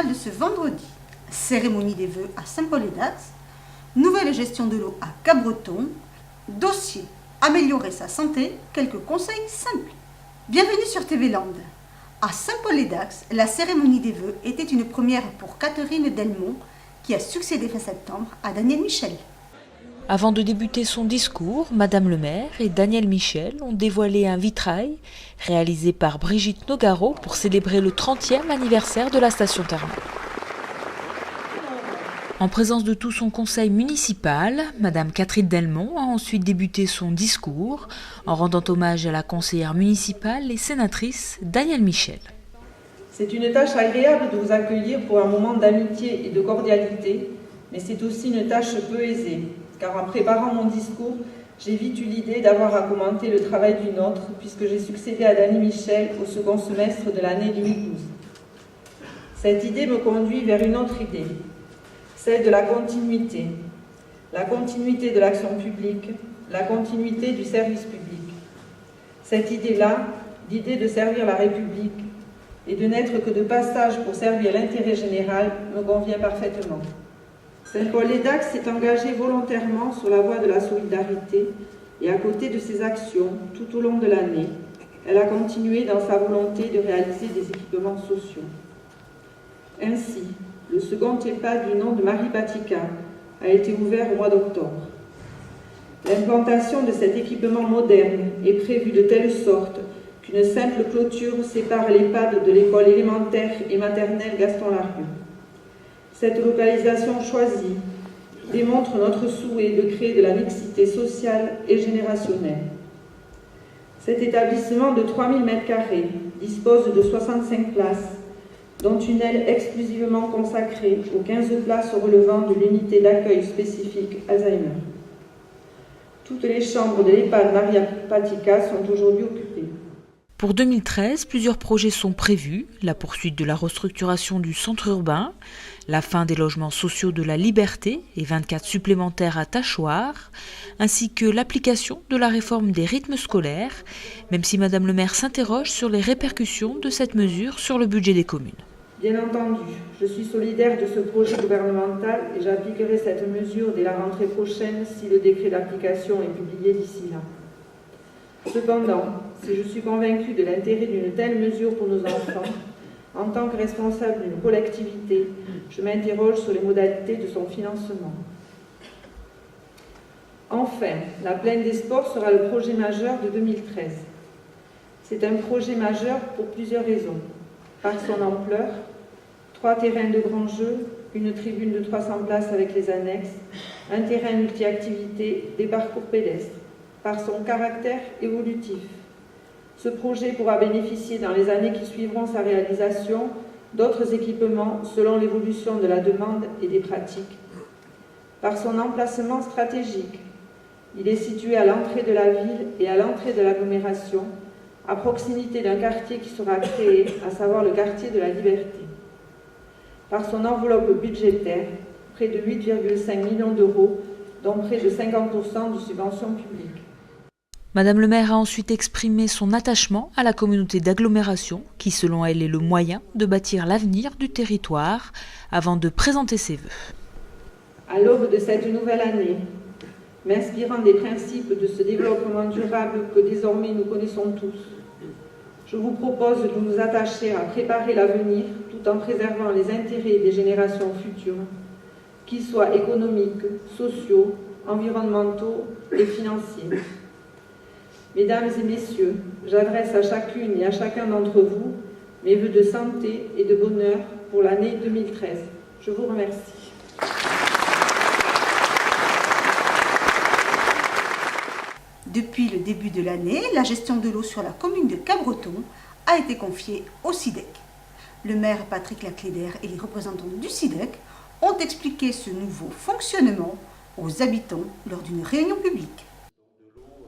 journal de ce vendredi. Cérémonie des vœux à Saint-Paul-et-Dax, nouvelle gestion de l'eau à Cabreton, dossier améliorer sa santé, quelques conseils simples. Bienvenue sur TV Land. À Saint-Paul-et-Dax, la cérémonie des vœux était une première pour Catherine Delmont, qui a succédé fin septembre à Daniel Michel. Avant de débuter son discours, Madame le maire et Daniel Michel ont dévoilé un vitrail réalisé par Brigitte Nogaro pour célébrer le 30e anniversaire de la station thermale. En présence de tout son conseil municipal, Madame Catherine Delmont a ensuite débuté son discours en rendant hommage à la conseillère municipale et sénatrice Daniel Michel. C'est une tâche agréable de vous accueillir pour un moment d'amitié et de cordialité, mais c'est aussi une tâche peu aisée, car en préparant mon discours, j'ai vite eu l'idée d'avoir à commenter le travail d'une autre, puisque j'ai succédé à Daniel Michel au second semestre de l'année 2012. Cette idée me conduit vers une autre idée, celle de la continuité de l'action publique, la continuité du service public. Cette idée-là, l'idée de servir la République et de n'être que de passage pour servir l'intérêt général, me convient parfaitement. Saint-Paul-et-Dax s'est engagé volontairement sur la voie de la solidarité et à côté de ses actions, tout au long de l'année, elle a continué dans sa volonté de réaliser des équipements sociaux. Ainsi, le second EHPAD du nom de Marie Patica a été ouvert au mois d'octobre. L'implantation de cet équipement moderne est prévue de telle sorte qu'une simple clôture sépare l'EHPAD de l'école élémentaire et maternelle Gaston Larieux. Cette localisation choisie démontre notre souhait de créer de la mixité sociale et générationnelle. Cet établissement de 3000 m² dispose de 65 places, dont une aile exclusivement consacrée aux 15 places relevant de l'unité d'accueil spécifique Alzheimer. Toutes les chambres de l'EHPAD Maria Patica sont aujourd'hui occupées. Pour 2013, plusieurs projets sont prévus, la poursuite de la restructuration du centre urbain, la fin des logements sociaux de la Liberté et 24 supplémentaires à Tachoir, ainsi que l'application de la réforme des rythmes scolaires, même si Madame le maire s'interroge sur les répercussions de cette mesure sur le budget des communes. Bien entendu, je suis solidaire de ce projet gouvernemental et j'appliquerai cette mesure dès la rentrée prochaine si le décret d'application est publié d'ici là. Cependant, si je suis convaincue de l'intérêt d'une telle mesure pour nos enfants, en tant que responsable d'une collectivité, je m'interroge sur les modalités de son financement. Enfin, la Plaine des Sports sera le projet majeur de 2013. C'est un projet majeur pour plusieurs raisons. Par son ampleur, 3 terrains de grands jeux, une tribune de 300 places avec les annexes, un terrain multi-activités, des parcours pédestres. Par son caractère évolutif. Ce projet pourra bénéficier dans les années qui suivront sa réalisation d'autres équipements selon l'évolution de la demande et des pratiques. Par son emplacement stratégique, il est situé à l'entrée de la ville et à l'entrée de l'agglomération, à proximité d'un quartier qui sera créé, à savoir le quartier de la Liberté. Par son enveloppe budgétaire, près de 8,5 millions d'euros, dont près de 50% de subventions publiques. Madame le maire a ensuite exprimé son attachement à la communauté d'agglomération qui, selon elle, est le moyen de bâtir l'avenir du territoire avant de présenter ses vœux. À l'aube de cette nouvelle année, m'inspirant des principes de ce développement durable que désormais nous connaissons tous, je vous propose de nous attacher à préparer l'avenir tout en préservant les intérêts des générations futures, qu'ils soient économiques, sociaux, environnementaux et financiers. Mesdames et messieurs, j'adresse à chacune et à chacun d'entre vous mes vœux de santé et de bonheur pour l'année 2013. Je vous remercie. Depuis le début de l'année, la gestion de l'eau sur la commune de Cabreton a été confiée au SIDEC. Le maire Patrick Lacléder et les représentants du SIDEC ont expliqué ce nouveau fonctionnement aux habitants lors d'une réunion publique.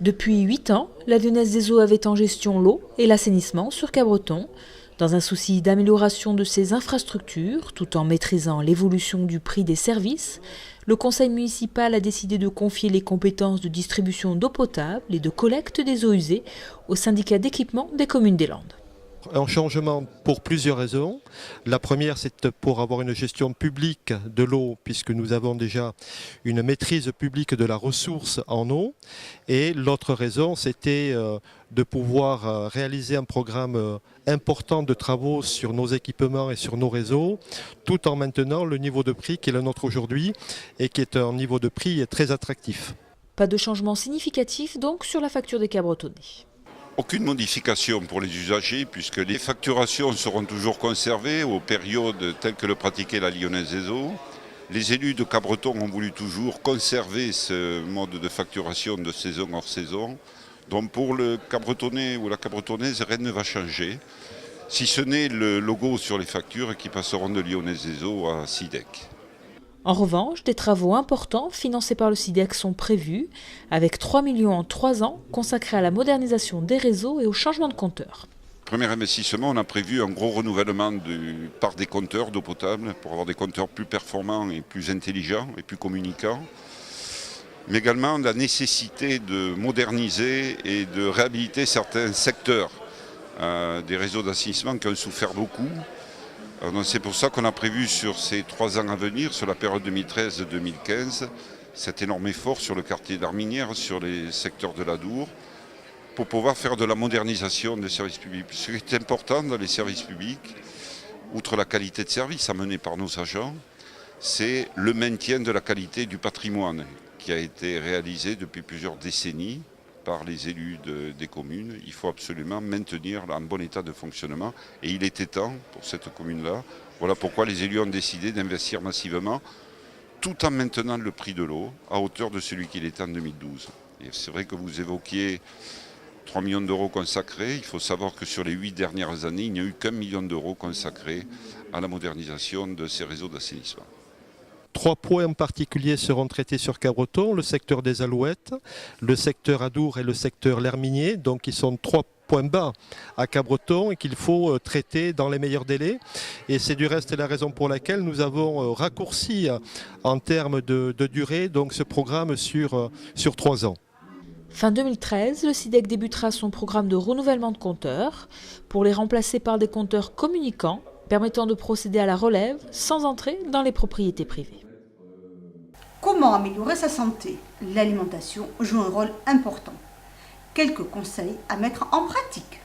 Depuis 8 ans, la Lyonnaise des Eaux avait en gestion l'eau et l'assainissement sur Cabreton, dans un souci d'amélioration de ses infrastructures, tout en maîtrisant l'évolution du prix des services. Le conseil municipal a décidé de confier les compétences de distribution d'eau potable et de collecte des eaux usées au syndicat d'équipement des communes des Landes. un changement pour plusieurs raisons. La première, c'est pour avoir une gestion publique de l'eau, puisque nous avons déjà une maîtrise publique de la ressource en eau. Et l'autre raison, c'était de pouvoir réaliser un programme important de travaux sur nos équipements et sur nos réseaux, tout en maintenant le niveau de prix qui est le nôtre aujourd'hui et qui est un niveau de prix très attractif. Pas de changement significatif donc sur la facture des Cabretonnais. Aucune modification pour les usagers puisque les facturations seront toujours conservées aux périodes telles que le pratiquait la Lyonnaise des Eaux. Les élus de Cabreton ont voulu toujours conserver ce mode de facturation de saison hors saison. Donc pour le Cabretonnais ou la Cabretonnaise, rien ne va changer, si ce n'est le logo sur les factures qui passeront de Lyonnaise des Eaux à SIDEC. En revanche, des travaux importants financés par le SIDEC sont prévus, avec 3 millions en 3 ans consacrés à la modernisation des réseaux et au changement de compteurs. Premier investissement, on a prévu un gros renouvellement du parc des compteurs d'eau potable pour avoir des compteurs plus performants et plus intelligents et plus communicants. Mais également la nécessité de moderniser et de réhabiliter certains secteurs des réseaux d'assainissement qui ont souffert beaucoup. C'est pour ça qu'on a prévu sur ces 3 ans à venir, sur la période 2013-2015, cet énorme effort sur le quartier d'Arminières, sur les secteurs de l'Adour, pour pouvoir faire de la modernisation des services publics. Ce qui est important dans les services publics, outre la qualité de service amenée par nos agents, c'est le maintien de la qualité du patrimoine qui a été réalisé depuis plusieurs décennies par les élus des communes. Il faut absolument maintenir un bon état de fonctionnement et il était temps pour cette commune-là. Voilà pourquoi les élus ont décidé d'investir massivement tout en maintenant le prix de l'eau à hauteur de celui qu'il était en 2012. Et c'est vrai que vous évoquiez 3 millions d'euros consacrés. Il faut savoir que sur les 8 dernières années, il n'y a eu qu'1 million d'euros consacrés à la modernisation de ces réseaux d'assainissement. 3 points en particulier seront traités sur Cabreton, le secteur des Alouettes, le secteur Adour et le secteur L'Herminier. Donc ils sont 3 points bas à Cabreton et qu'il faut traiter dans les meilleurs délais. Et c'est du reste la raison pour laquelle nous avons raccourci en termes de durée donc ce programme sur 3 ans. Fin 2013, le SIDEC débutera son programme de renouvellement de compteurs pour les remplacer par des compteurs communicants permettant de procéder à la relève sans entrer dans les propriétés privées. Comment améliorer sa santé? L'alimentation joue un rôle important. Quelques conseils à mettre en pratique.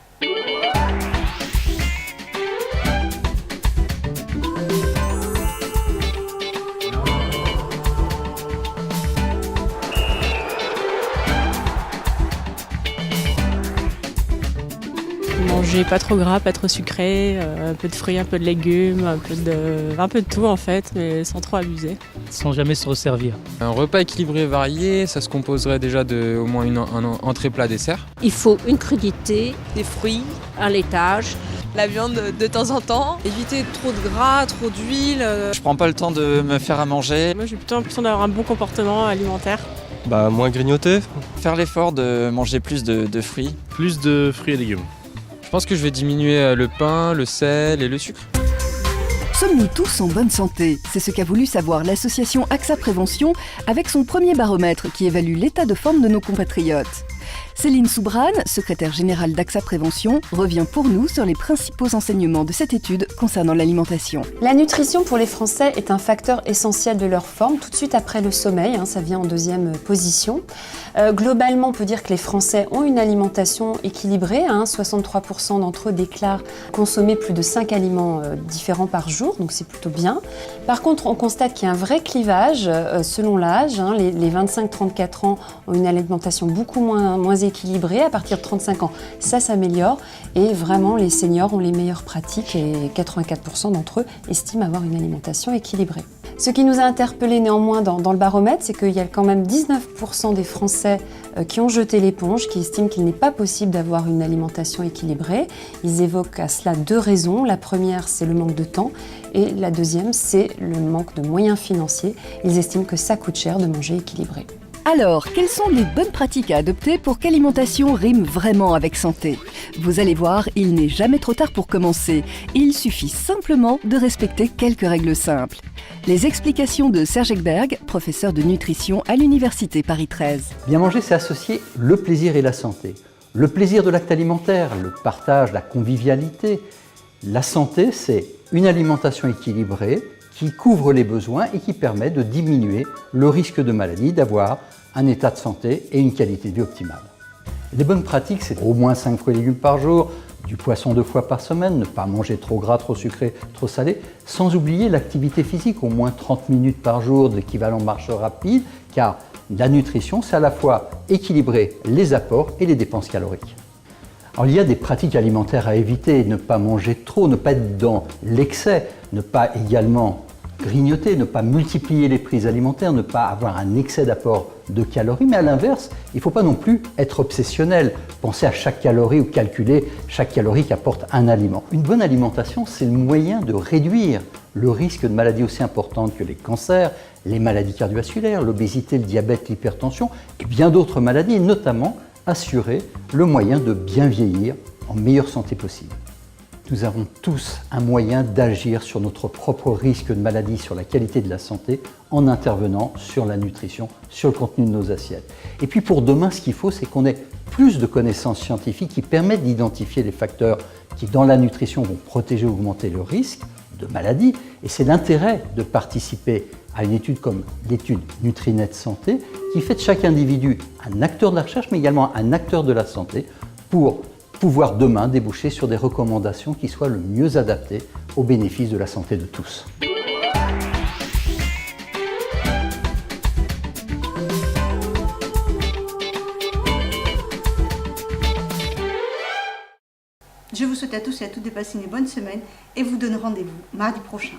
Manger pas trop gras, pas trop sucré, un peu de fruits, un peu de légumes, un peu de tout en fait, mais sans trop abuser. Sans jamais se resservir. Un repas équilibré et varié, ça se composerait déjà de au moins un entrée plat dessert. Il faut une crudité, des fruits, un laitage. La viande de temps en temps, éviter trop de gras, trop d'huile. Je prends pas le temps de me faire à manger. Moi j'ai plutôt l'impression d'avoir un bon comportement alimentaire. Moins grignoter. Faire l'effort de manger plus de fruits. Plus de fruits et légumes. Je pense que je vais diminuer le pain, le sel et le sucre. Sommes-nous tous en bonne santé? C'est ce qu'a voulu savoir l'association AXA Prévention avec son premier baromètre qui évalue l'état de forme de nos compatriotes. Céline Soubrane, secrétaire générale d'AXA Prévention, revient pour nous sur les principaux enseignements de cette étude concernant l'alimentation. La nutrition pour les Français est un facteur essentiel de leur forme, tout de suite après le sommeil, ça vient en deuxième position. Globalement, on peut dire que les Français ont une alimentation équilibrée, 63% d'entre eux déclarent consommer plus de 5 aliments différents par jour, donc c'est plutôt bien. Par contre, on constate qu'il y a un vrai clivage selon l'âge, les 25-34 ans ont une alimentation beaucoup moins équilibrée, à partir de 35 ans, ça s'améliore et vraiment les seniors ont les meilleures pratiques et 84% d'entre eux estiment avoir une alimentation équilibrée. Ce qui nous a interpellés néanmoins dans le baromètre, c'est qu'il y a quand même 19% des Français qui ont jeté l'éponge, qui estiment qu'il n'est pas possible d'avoir une alimentation équilibrée. Ils évoquent à cela 2 raisons. La première, c'est le manque de temps et la deuxième, c'est le manque de moyens financiers. Ils estiment que ça coûte cher de manger équilibré. Alors, quelles sont les bonnes pratiques à adopter pour qu'alimentation rime vraiment avec santé? Vous allez voir, il n'est jamais trop tard pour commencer. Il suffit simplement de respecter quelques règles simples. Les explications de Serge Ekberg, professeur de nutrition à l'Université Paris 13. Bien manger, c'est associer le plaisir et la santé. Le plaisir de l'acte alimentaire, le partage, la convivialité. La santé, c'est une alimentation équilibrée qui couvre les besoins et qui permet de diminuer le risque de maladie, d'avoir un état de santé et une qualité de vie optimale. Les bonnes pratiques, c'est au moins 5 fruits et légumes par jour, du poisson 2 fois par semaine, ne pas manger trop gras, trop sucré, trop salé, sans oublier l'activité physique, au moins 30 minutes par jour d'équivalent marche rapide, car la nutrition, c'est à la fois équilibrer les apports et les dépenses caloriques. Alors, il y a des pratiques alimentaires à éviter, ne pas manger trop, ne pas être dans l'excès, ne pas également grignoter, ne pas multiplier les prises alimentaires, ne pas avoir un excès d'apport de calories, mais à l'inverse, il ne faut pas non plus être obsessionnel, penser à chaque calorie ou calculer chaque calorie qu'apporte un aliment. Une bonne alimentation, c'est le moyen de réduire le risque de maladies aussi importantes que les cancers, les maladies cardiovasculaires, l'obésité, le diabète, l'hypertension et bien d'autres maladies, et notamment assurer le moyen de bien vieillir en meilleure santé possible. Nous avons tous un moyen d'agir sur notre propre risque de maladie, sur la qualité de la santé, en intervenant sur la nutrition, sur le contenu de nos assiettes. Et puis pour demain, ce qu'il faut, c'est qu'on ait plus de connaissances scientifiques qui permettent d'identifier les facteurs qui, dans la nutrition, vont protéger ou augmenter le risque de maladie. Et c'est l'intérêt de participer à une étude comme l'étude Nutrinet Santé, qui fait de chaque individu un acteur de la recherche, mais également un acteur de la santé, pour pouvoir demain déboucher sur des recommandations qui soient le mieux adaptées aux bénéfices de la santé de tous. Je vous souhaite à tous et à toutes de passer une bonne semaine et vous donne rendez-vous mardi prochain.